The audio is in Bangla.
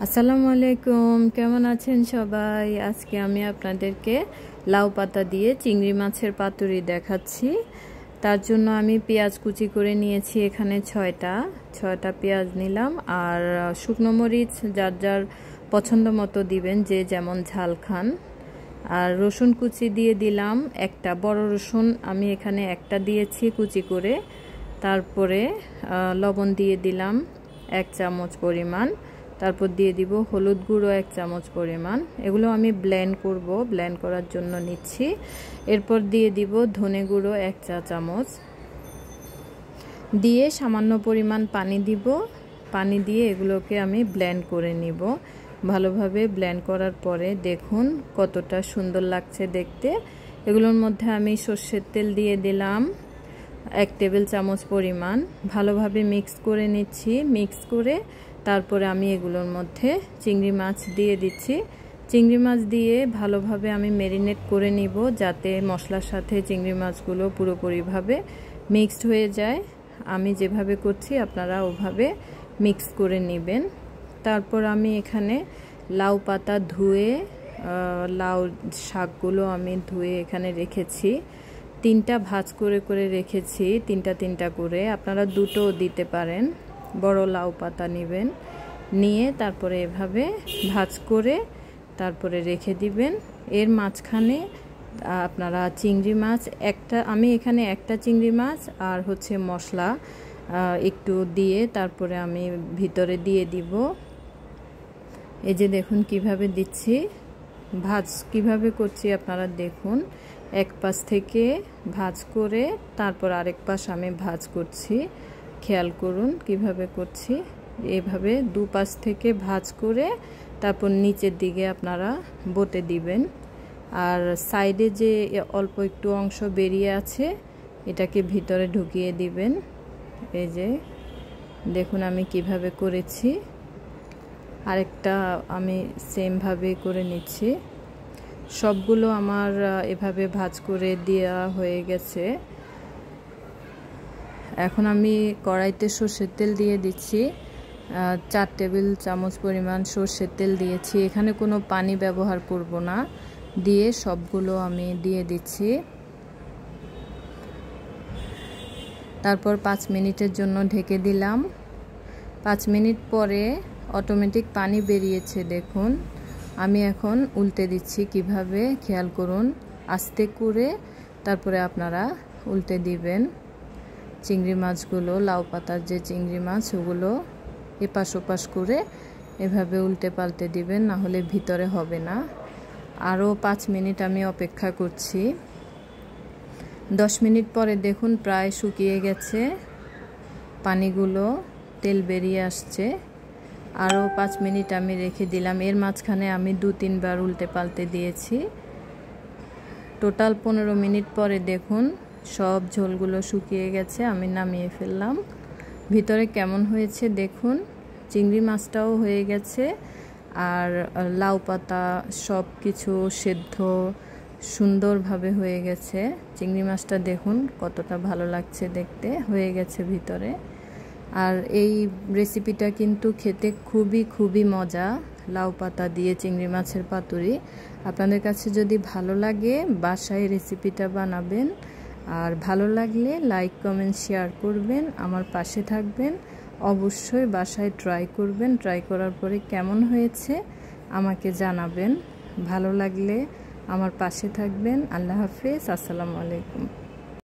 আসসালামু আলাইকুম, কেমন আছেন সবাই? আজকে আমি আপনাদেরকে লাউ পাতা দিয়ে চিংড়ি মাছের পাতুরি দেখাচ্ছি। তার জন্য আমি পেঁয়াজ কুচি করে নিয়েছি, এখানে ছয়টা পেঁয়াজ নিলাম। আর শুকনো মরিচ যার যার পছন্দ মতো দিবেন, যে যেমন ঝাল খান। আর রসুন কুচি দিয়ে দিলাম একটা, বড় রসুন আমি এখানে একটা দিয়েছি কুচি করে। তারপরে লবণ দিয়ে দিলাম 1 চামচ পরিমাণ। তারপর দিয়ে দিব হলুদ গুঁড়ো 1 চামচ পরিমাণ। এগুলো আমি ব্লেন্ড করব, ব্লেন্ড করার জন্য নিচ্ছি। এরপর দিয়ে দিব ধনে গুঁড়ো 1 চা চামচ, দিয়ে সামান্য পরিমাণ পানি দিব। পানি দিয়ে এগুলোকে আমি ব্লেন্ড করে নিব। ভালোভাবে ব্লেন্ড করার পরে দেখুন কতটা সুন্দর লাগছে দেখতে। এগুলোর মধ্যে আমি সরষের তেল দিয়ে দিলাম 1 টেবিল চামচ পরিমাণ। ভালোভাবে মিক্স করে নিচ্ছি। মিক্স করে তারপরে আমি এগুলোর মধ্যে চিংড়ি মাছ দিয়ে দিচ্ছি। চিংড়ি মাছ দিয়ে ভালোভাবে আমি ম্যারিনেট করে নিব, যাতে মশলার সাথে চিংড়ি মাছগুলো পুরোপুরিভাবে মিক্সড হয়ে যায়। আমি যেভাবে করছি আপনারা ওভাবে মিক্স করে নেবেন। তারপর আমি এখানে লাউ পাতা ধুয়ে, লাউ শাকগুলো আমি ধুয়ে এখানে রেখেছি। 3টা ভাঁজ করে করে রেখেছি, 3টা করে। আপনারা 2টো দিতে পারেন। বড় লাউ পাতা নেবেন, নিয়ে তারপরে এভাবে ভাঁজ করে তারপরে রেখে দিবেন। এর মাঝখানে আপনারা চিংড়ি মাছ আমি এখানে একটা চিংড়ি মাছ আর মশলা একটু দিয়ে তারপরে আমি ভিতরে দিয়ে দিব। এই যে দেখুন কিভাবে দিচ্ছি, ভাঁজ কিভাবে করছি আপনারা দেখুন। এক পাশ থেকে ভাঁজ করে তারপর আরেক পাশ আমি ভাঁজ করছি। খেয়াল করুন কিভাবে করছি। এভাবে দুপাশ থেকে ভাঁজ করে তারপর নিচের দিকে আপনারা বটে দিবেন। আর সাইডে যে অল্প একটু অংশ বেরিয়ে আছে এটাকে ভিতরে ঢুকিয়ে দিবেন। এই যে দেখুন আমি কিভাবে করেছি। আরেকটা আমি সেমভাবে করে নিচ্ছি। সবগুলো আমার এভাবে ভাঁজ করে দেওয়া হয়ে গেছে। এখন আমি কড়াইতে সরষের তেল দিয়ে দিচ্ছি। 4 টেবিল চামচ পরিমাণ সরষের তেল দিয়েছি। এখানে কোনো পানি ব্যবহার করব না। দিয়ে সবগুলো আমি দিয়ে দিচ্ছি। তারপর 5 মিনিটের জন্য ঢেকে দিলাম। 5 মিনিট পরে অটোমেটিক পানি বেরিয়েছে দেখুন। আমি এখন উল্টে দিচ্ছি। কিভাবে খেয়াল করুন, আস্তে করে তারপরে আপনারা উল্টে দিবেন। চিংড়ি মাছগুলো, লাউ পাতার যে চিংড়ি মাছ, ওগুলো এপাশ ওপাশ করে এভাবে উল্টে পাল্টে দিবেন, না হলে ভিতরে হবে না। আরও 5 মিনিট আমি অপেক্ষা করছি। 10 মিনিট পরে দেখুন প্রায় শুকিয়ে গেছে পানিগুলো, তেল বেরিয়ে আসছে। আরও 5 মিনিট আমি রেখে দিলাম। এর মাঝখানে আমি 2-3 বার উল্টে পাল্টে দিয়েছি। টোটাল 15 মিনিট পরে দেখুন সব ঝোলগুলো শুকিয়ে গেছে। আমি নামিয়ে ফেললাম। ভিতরে কেমন হয়েছে দেখুন। চিংড়ি মাছটাও হয়ে গেছে, আর লাউ পাতা সব কিছু সেদ্ধ সুন্দরভাবে হয়ে গেছে। চিংড়ি মাছটা দেখুন কতটা ভালো লাগছে দেখতে, হয়ে গেছে ভিতরে। আর এই রেসিপিটা কিন্তু খেতে খুবই মজা, লাউ পাতা দিয়ে চিংড়ি মাছের পাতুরি। আপনাদের কাছে যদি ভালো লাগে বাসায় রেসিপিটা বানাবেন। আর ভালো লাগলে লাইক কমেন্ট শেয়ার করবেন, আমার পাশে থাকবেন। অবশ্যই বাসায় ট্রাই করবেন। ট্রাই করার পরে কেমন হয়েছে আমাকে জানাবেন। ভালো লাগলে আমার পাশে থাকবেন। আল্লাহ হাফেজ, আসসালামু আলাইকুম।